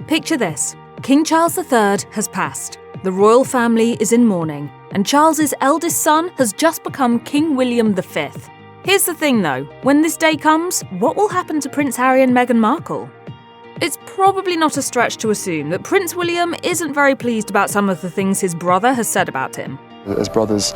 Picture this. King Charles III has passed. The royal family is in mourning, and Charles's eldest son has just become King William V. Here's the thing though, when this day comes, what will happen to Prince Harry and Meghan Markle? It's probably not a stretch to assume that Prince William isn't very pleased about some of the things his brother has said about him. As brothers,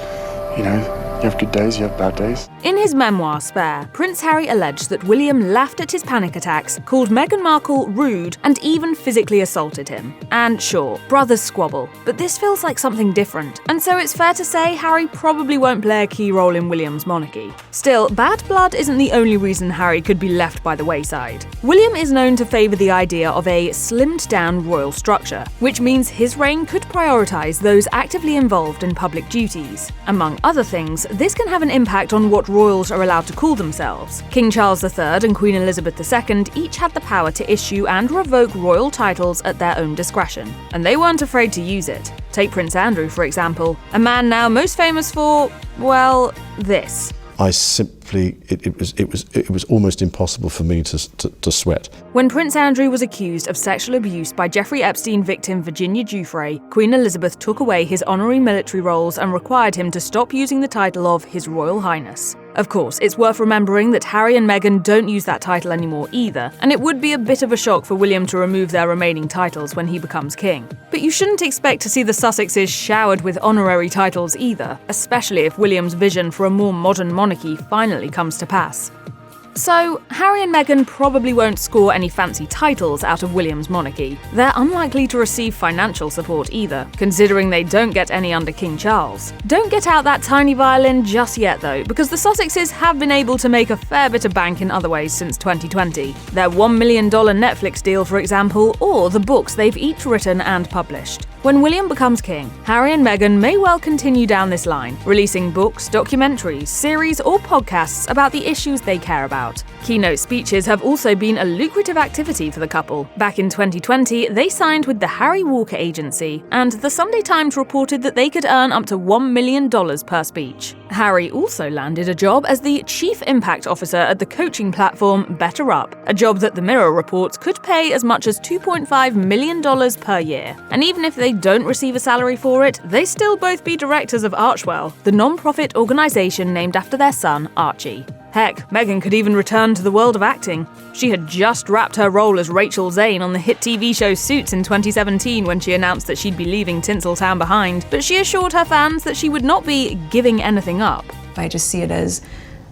you have good days, you have bad days. In his memoir, Spare, Prince Harry alleged that William laughed at his panic attacks, called Meghan Markle rude, and even physically assaulted him. And sure, brothers squabble, but this feels like something different, and so it's fair to say Harry probably won't play a key role in William's monarchy. Still, bad blood isn't the only reason Harry could be left by the wayside. William is known to favour the idea of a slimmed-down royal structure, which means his reign could prioritise those actively involved in public duties. Among other things, this can have an impact on what royals are allowed to call themselves. King Charles III and Queen Elizabeth II each had the power to issue and revoke royal titles at their own discretion, and they weren't afraid to use it. Take Prince Andrew, for example, a man now most famous for, well, this. It was almost impossible for me to sweat. When Prince Andrew was accused of sexual abuse by Jeffrey Epstein victim Virginia Giuffre, Queen Elizabeth took away his honorary military roles and required him to stop using the title of His Royal Highness. Of course, it's worth remembering that Harry and Meghan don't use that title anymore either, and it would be a bit of a shock for William to remove their remaining titles when he becomes king. But you shouldn't expect to see the Sussexes showered with honorary titles either, especially if William's vision for a more modern monarchy finally comes to pass. So, Harry and Meghan probably won't score any fancy titles out of William's monarchy. They're unlikely to receive financial support either, considering they don't get any under King Charles. Don't get out that tiny violin just yet though, because the Sussexes have been able to make a fair bit of bank in other ways since 2020. Their $1 million Netflix deal, for example, or the books they've each written and published. When William becomes king, Harry and Meghan may well continue down this line, releasing books, documentaries, series, or podcasts about the issues they care about. Keynote speeches have also been a lucrative activity for the couple. Back in 2020, they signed with the Harry Walker Agency, and the Sunday Times reported that they could earn up to $1 million per speech. Harry also landed a job as the Chief Impact Officer at the coaching platform Better Up, a job that the Mirror reports could pay as much as $2.5 million per year. And even if they don't receive a salary for it, they still both be directors of Archewell, the non-profit organisation named after their son, Archie. Heck, Meghan could even return to the world of acting. She had just wrapped her role as Rachel Zane on the hit TV show Suits in 2017 when she announced that she'd be leaving Tinseltown behind, but she assured her fans that she would not be giving anything up. I just see it as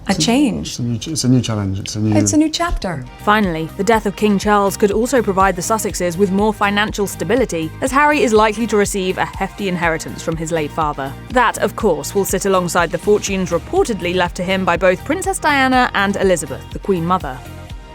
a change. It's a new challenge. It's a new chapter. Finally, the death of King Charles could also provide the Sussexes with more financial stability, as Harry is likely to receive a hefty inheritance from his late father. That, of course, will sit alongside the fortunes reportedly left to him by both Princess Diana and Elizabeth, the Queen Mother.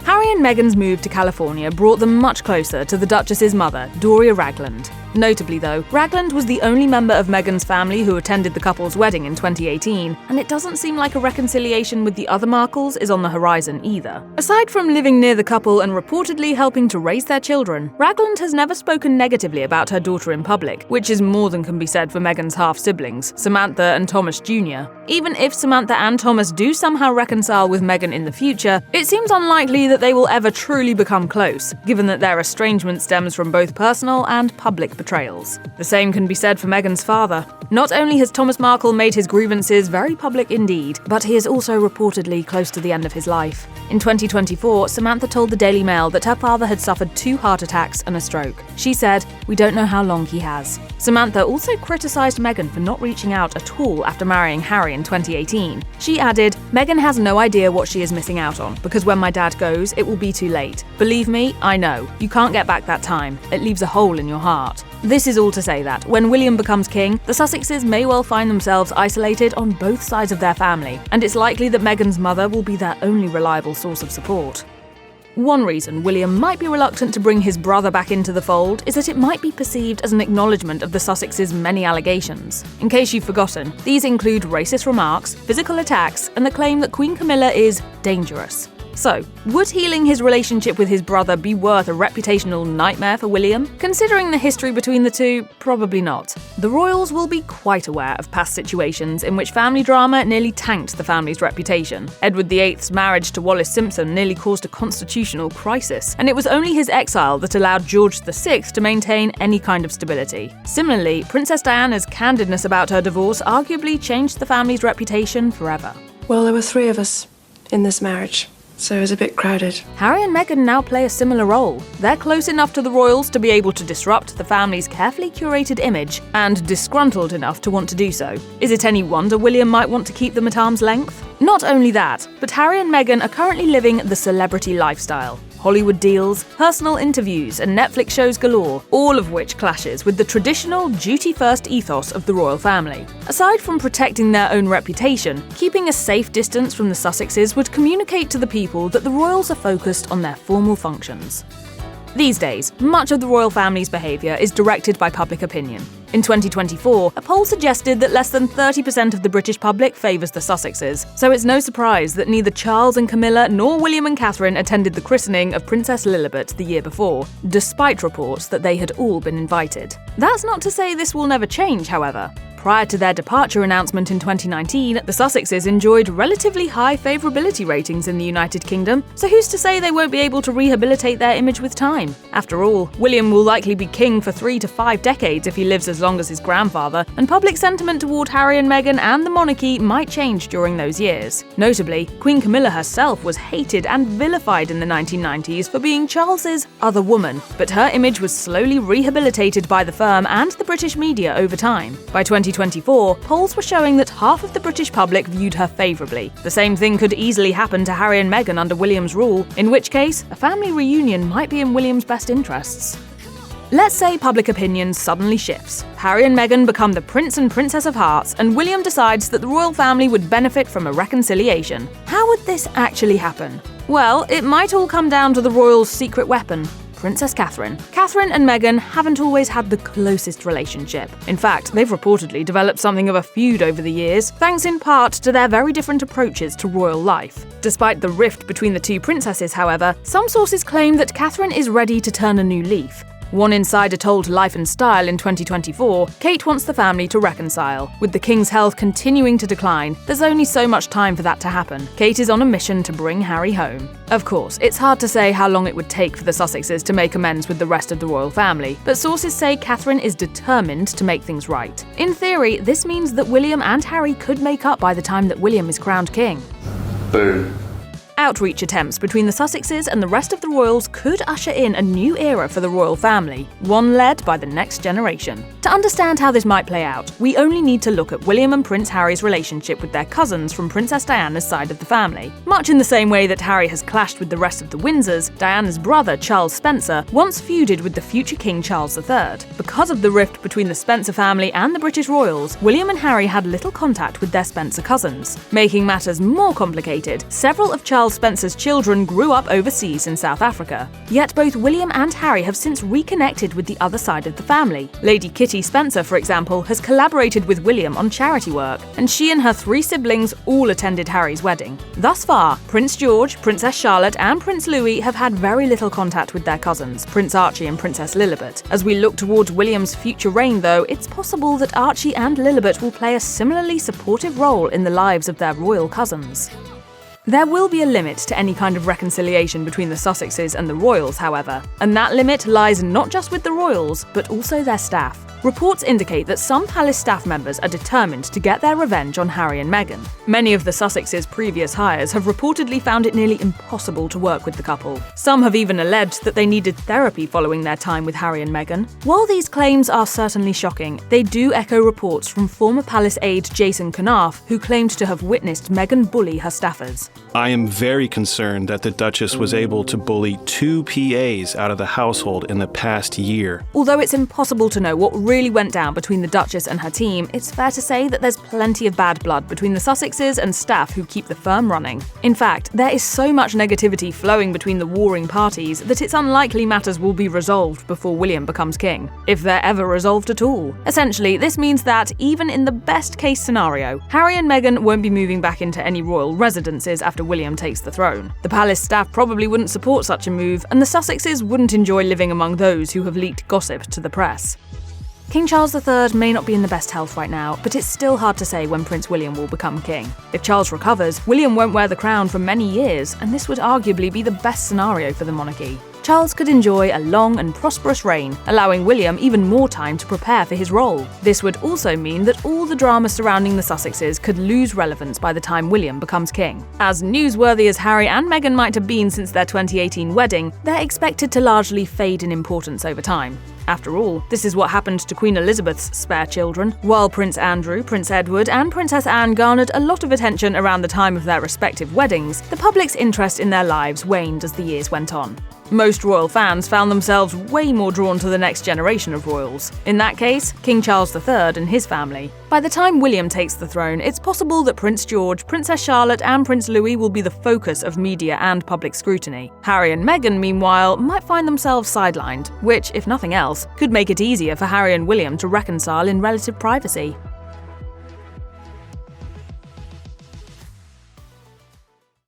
Harry and Meghan's move to California brought them much closer to the Duchess's mother, Doria Ragland. Notably though, Ragland was the only member of Meghan's family who attended the couple's wedding in 2018, and it doesn't seem like a reconciliation with the other Markles is on the horizon either. Aside from living near the couple and reportedly helping to raise their children, Ragland has never spoken negatively about her daughter in public, which is more than can be said for Meghan's half-siblings, Samantha and Thomas Jr. Even if Samantha and Thomas do somehow reconcile with Meghan in the future, it seems unlikely that they will ever truly become close, given that their estrangement stems from both personal and public betrayals. The same can be said for Meghan's father. Not only has Thomas Markle made his grievances very public indeed, but he is also reportedly close to the end of his life. In 2024, Samantha told the Daily Mail that her father had suffered 2 heart attacks and a stroke. She said, "We don't know how long he has." Samantha also criticised Meghan for not reaching out at all after marrying Harry in 2018. She added, "Meghan has no idea what she is missing out on, because when my dad goes, it will be too late. Believe me, I know. You can't get back that time. It leaves a hole in your heart." This is all to say that, when William becomes king, the Sussexes may well find themselves isolated on both sides of their family, and it's likely that Meghan's mother will be their only reliable source of support. One reason William might be reluctant to bring his brother back into the fold is that it might be perceived as an acknowledgement of the Sussexes' many allegations. In case you've forgotten, these include racist remarks, physical attacks, and the claim that Queen Camilla is dangerous. So, would healing his relationship with his brother be worth a reputational nightmare for William? Considering the history between the two, probably not. The royals will be quite aware of past situations in which family drama nearly tanked the family's reputation. Edward VIII's marriage to Wallis Simpson nearly caused a constitutional crisis, and it was only his exile that allowed George VI to maintain any kind of stability. Similarly, Princess Diana's candidness about her divorce arguably changed the family's reputation forever. Well, there were 3 of us in this marriage, so it was a bit crowded. Harry and Meghan now play a similar role. They're close enough to the royals to be able to disrupt the family's carefully curated image, and disgruntled enough to want to do so. Is it any wonder William might want to keep them at arm's length? Not only that, but Harry and Meghan are currently living the celebrity lifestyle. Hollywood deals, personal interviews, and Netflix shows galore, all of which clashes with the traditional duty-first ethos of the royal family. Aside from protecting their own reputation, keeping a safe distance from the Sussexes would communicate to the people that the royals are focused on their formal functions. These days, much of the royal family's behaviour is directed by public opinion. In 2024, a poll suggested that less than 30% of the British public favours the Sussexes, so it's no surprise that neither Charles and Camilla nor William and Catherine attended the christening of Princess Lilibet the year before, despite reports that they had all been invited. That's not to say this will never change, however. Prior to their departure announcement in 2019, the Sussexes enjoyed relatively high favourability ratings in the United Kingdom, so who's to say they won't be able to rehabilitate their image with time? After all, William will likely be king for 3 to 5 decades if he lives as long as his grandfather, and public sentiment toward Harry and Meghan and the monarchy might change during those years. Notably, Queen Camilla herself was hated and vilified in the 1990s for being Charles's other woman, but her image was slowly rehabilitated by the firm and the British media over time. By 2024, polls were showing that half of the British public viewed her favourably. The same thing could easily happen to Harry and Meghan under William's rule, in which case, a family reunion might be in William's best interests. Let's say public opinion suddenly shifts. Harry and Meghan become the Prince and Princess of Hearts, and William decides that the royal family would benefit from a reconciliation. How would this actually happen? Well, it might all come down to the royals' secret weapon: Princess Catherine. Catherine and Meghan haven't always had the closest relationship. In fact, they've reportedly developed something of a feud over the years, thanks in part to their very different approaches to royal life. Despite the rift between the two princesses, however, some sources claim that Catherine is ready to turn a new leaf. One insider told Life and Style in 2024, Kate wants the family to reconcile. With the king's health continuing to decline, there's only so much time for that to happen. Kate is on a mission to bring Harry home. Of course, it's hard to say how long it would take for the Sussexes to make amends with the rest of the royal family, but sources say Catherine is determined to make things right. In theory, this means that William and Harry could make up by the time that William is crowned king. Boom. Outreach attempts between the Sussexes and the rest of the royals could usher in a new era for the royal family, one led by the next generation. To understand how this might play out, we only need to look at William and Prince Harry's relationship with their cousins from Princess Diana's side of the family. Much in the same way that Harry has clashed with the rest of the Windsors, Diana's brother Charles Spencer once feuded with the future King Charles III. Because of the rift between the Spencer family and the British royals, William and Harry had little contact with their Spencer cousins. Making matters more complicated, several of Charles Spencer's children grew up overseas in South Africa. Yet both William and Harry have since reconnected with the other side of the family. Lady Kitty Spencer, for example, has collaborated with William on charity work, and she and her 3 siblings all attended Harry's wedding. Thus far, Prince George, Princess Charlotte, and Prince Louis have had very little contact with their cousins, Prince Archie and Princess Lilibet. As we look towards William's future reign, though, it's possible that Archie and Lilibet will play a similarly supportive role in the lives of their royal cousins. There will be a limit to any kind of reconciliation between the Sussexes and the royals, however, and that limit lies not just with the royals, but also their staff. Reports indicate that some palace staff members are determined to get their revenge on Harry and Meghan. Many of the Sussexes' previous hires have reportedly found it nearly impossible to work with the couple. Some have even alleged that they needed therapy following their time with Harry and Meghan. While these claims are certainly shocking, they do echo reports from former palace aide Jason Knauf, who claimed to have witnessed Meghan bully her staffers. I am very concerned that the Duchess was able to bully 2 PAs out of the household in the past year. Although it's impossible to know what really went down between the Duchess and her team, it's fair to say that there's plenty of bad blood between the Sussexes and staff who keep the firm running. In fact, there is so much negativity flowing between the warring parties that it's unlikely matters will be resolved before William becomes king, if they're ever resolved at all. Essentially, this means that, even in the best case scenario, Harry and Meghan won't be moving back into any royal residences years after William takes the throne. The palace staff probably wouldn't support such a move, and the Sussexes wouldn't enjoy living among those who have leaked gossip to the press. King Charles III may not be in the best health right now, but it's still hard to say when Prince William will become king. If Charles recovers, William won't wear the crown for many years, and this would arguably be the best scenario for the monarchy. Charles could enjoy a long and prosperous reign, allowing William even more time to prepare for his role. This would also mean that all the drama surrounding the Sussexes could lose relevance by the time William becomes king. As newsworthy as Harry and Meghan might have been since their 2018 wedding, they're expected to largely fade in importance over time. After all, this is what happened to Queen Elizabeth's spare children. While Prince Andrew, Prince Edward, and Princess Anne garnered a lot of attention around the time of their respective weddings, the public's interest in their lives waned as the years went on. Most royal fans found themselves way more drawn to the next generation of royals. In that case, King Charles III and his family. By the time William takes the throne, it's possible that Prince George, Princess Charlotte, and Prince Louis will be the focus of media and public scrutiny. Harry and Meghan, meanwhile, might find themselves sidelined, which, if nothing else, could make it easier for Harry and William to reconcile in relative privacy.